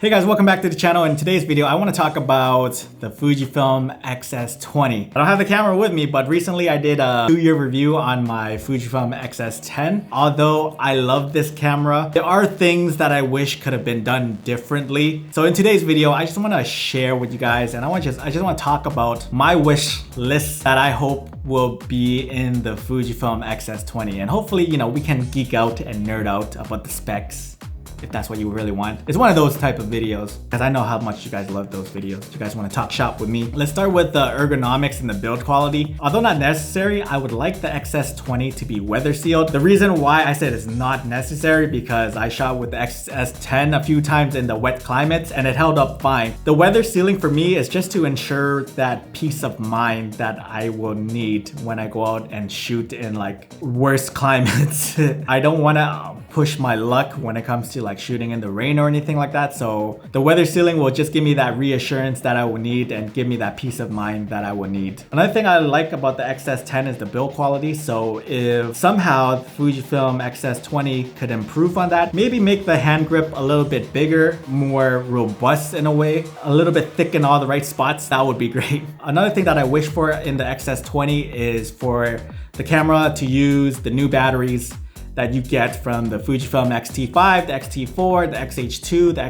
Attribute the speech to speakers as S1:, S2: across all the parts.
S1: Hey guys, welcome back to the channel. In today's video, I want to talk about the Fujifilm XS20. I don't have the camera with me, but recently I did a 2-year review on my Fujifilm XS10. Although I love this camera, there are things that I wish could have been done differently. So in today's video, I just want to share with you guys, and I just want to talk about my wish list that I hope will be in the Fujifilm XS20. And hopefully, we can geek out and nerd out about the specs, if that's what you really want. It's one of those type of videos because I know how much you guys love those videos. You guys want to talk shop with me. Let's start with the ergonomics and the build quality. Although not necessary, I would like the XS20 to be weather sealed. The reason why I said it's not necessary because I shot with the XS10 a few times in the wet climates and it held up fine. The weather sealing for me is just to ensure that peace of mind that I will need when I go out and shoot in like worse climates. I don't want to push my luck when it comes to like shooting in the rain or anything like that. So the weather sealing will just give me that reassurance that I will need and give me that peace of mind that I will need. Another thing I like about the XS10 is the build quality. So if somehow Fujifilm XS20 could improve on that, maybe make the hand grip a little bit bigger, more robust in a way, a little bit thick in all the right spots, that would be great. Another thing that I wish for in the XS20 is for the camera to use the new batteries that you get from the Fujifilm X-T5, the X-T4, the X-H2, the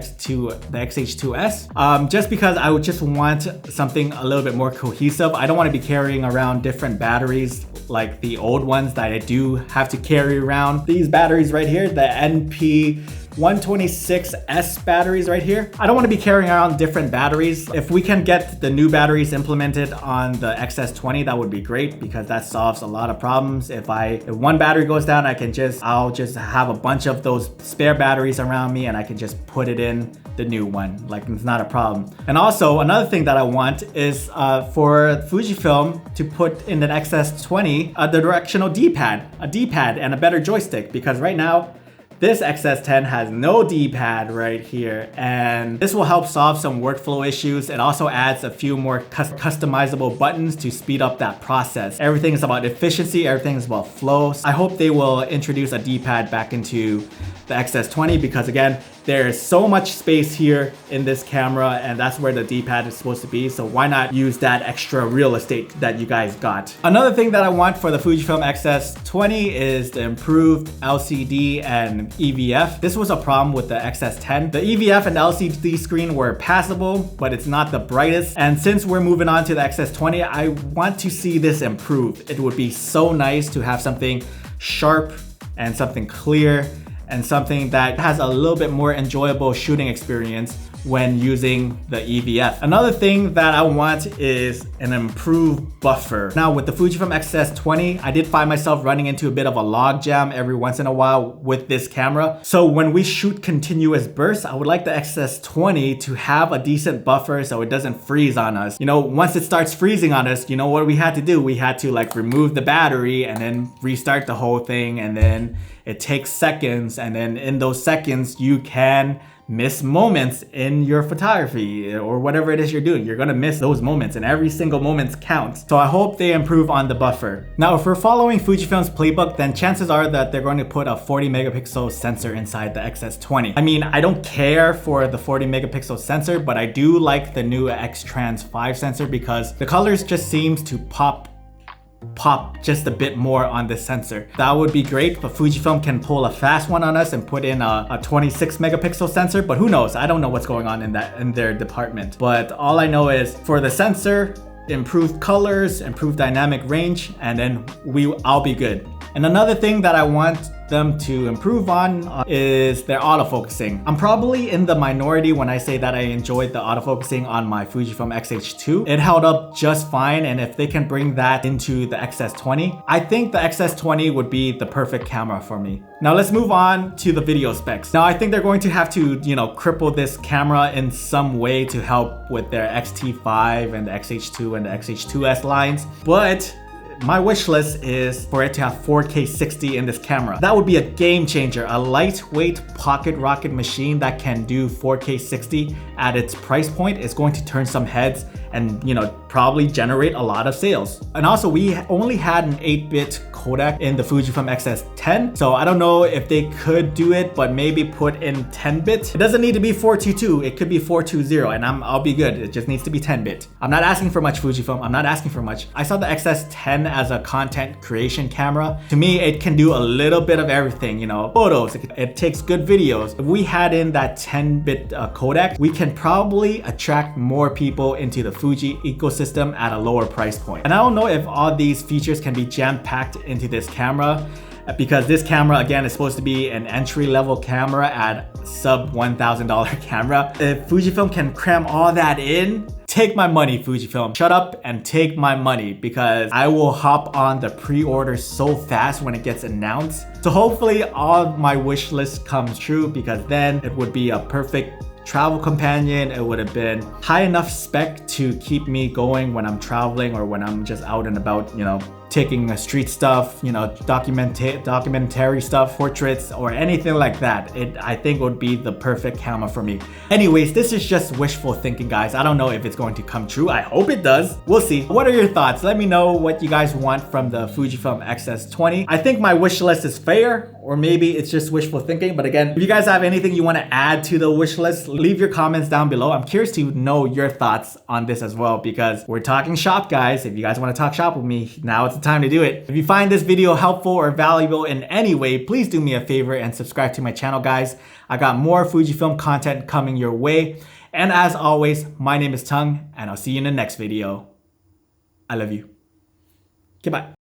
S1: X-H2S. Just because I would just want something a little bit more cohesive. I don't want to be carrying around different batteries like the old ones that I do have to carry around. These batteries right here, the NP126S batteries right here. I don't want to be carrying around different batteries. If we can get the new batteries implemented on the XS20, that would be great because that solves a lot of problems. If one battery goes down, I'll just have a bunch of those spare batteries around me and I can just put it in the new one. Like, it's not a problem. And also another thing that I want is for Fujifilm to put in the XS20 the directional D-pad, a D-pad and a better joystick, because right now this XS10 has no D-pad right here, and this will help solve some workflow issues. It also adds a few more customizable buttons to speed up that process. Everything is about efficiency, everything is about flow. I hope they will introduce a D-pad back into the XS20 because again, there is so much space here in this camera and that's where the D-pad is supposed to be. So why not use that extra real estate that you guys got? Another thing that I want for the Fujifilm XS20 is the improved LCD and EVF. This was a problem with the XS10. The EVF and LCD screen were passable, but it's not the brightest. And since we're moving on to the XS20, I want to see this improve. It would be so nice to have something sharp and something clear and something that has a little bit more enjoyable shooting experience when using the EVF. Another thing that I want is an improved buffer. Now with the Fujifilm XS20, I did find myself running into a bit of a log jam every once in a while with this camera. So when we shoot continuous bursts, I would like the XS20 to have a decent buffer so it doesn't freeze on us. Once it starts freezing on us, what we had to do? We had to like remove the battery and then restart the whole thing, and then it takes seconds, and then in those seconds you can miss moments in your photography or whatever it is you're doing. You're gonna miss those moments and every single moment counts. So I hope they improve on the buffer. Now, if we're following Fujifilm's playbook, then chances are that they're going to put a 40 megapixel sensor inside the XS20. I mean, I don't care for the 40 megapixel sensor, but I do like the new X-Trans 5 sensor because the colors just seems to pop just a bit more on the sensor. That would be great, but Fujifilm can pull a fast one on us and put in a 26 megapixel sensor, but who knows? I don't know what's going on in their department. But all I know is for the sensor, improved colors, improved dynamic range, and then I'll be good. And another thing that I want them to improve on is their autofocusing. I'm probably in the minority when I say that I enjoyed the autofocusing on my Fujifilm X-H2. It held up just fine, and if they can bring that into the XS20, I think the XS20 would be the perfect camera for me. Now let's move on to the video specs. Now I think they're going to have to, cripple this camera in some way to help with their X-T5 and the X-H2 and the X-H2S lines, but my wish list is for it to have 4K 60 in this camera. That would be a game changer. A lightweight pocket rocket machine that can do 4K 60 at its price point is going to turn some heads and probably generate a lot of sales. And also we only had an 8-bit codec in the Fujifilm XS10, so I don't know if they could do it, but maybe put in 10-bit. It doesn't need to be 422, it could be 420, and I'll be good. It just needs to be 10-bit. I'm not asking for much, Fujifilm. I'm not asking for much. I saw the XS10 as a content creation camera. To me, it can do a little bit of everything, photos, it takes good videos. If we had in that 10-bit codec, we can probably attract more people into the Fuji ecosystem at a lower price point. And I don't know if all these features can be jam-packed into this camera, because this camera again is supposed to be an entry-level camera at sub $1,000 camera. If Fujifilm can cram all that in, take my money, Fujifilm. Shut up and take my money, because I will hop on the pre-order so fast when it gets announced. So hopefully all my wish list comes true, because then it would be a perfect travel companion. It would have been high enough spec to keep me going when I'm traveling or when I'm just out and about, taking street stuff, documentary stuff, portraits, or anything like that. I think would be the perfect camera for me. Anyways, this is just wishful thinking, guys. I don't know if it's going to come true. I hope it does. We'll see. What are your thoughts? Let me know what you guys want from the Fujifilm XS20. I think my wish list is fair, or maybe it's just wishful thinking. But again, if you guys have anything you want to add to the wish list, leave your comments down below. I'm curious to know your thoughts on this as well, because we're talking shop, guys. If you guys want to talk shop with me, now it's the time to do it. If you find this video helpful or valuable in any way, please do me a favor and subscribe to my channel, guys. I got more Fujifilm content coming your way. And as always, my name is Tongue, and I'll see you in the next video. I love you. Goodbye.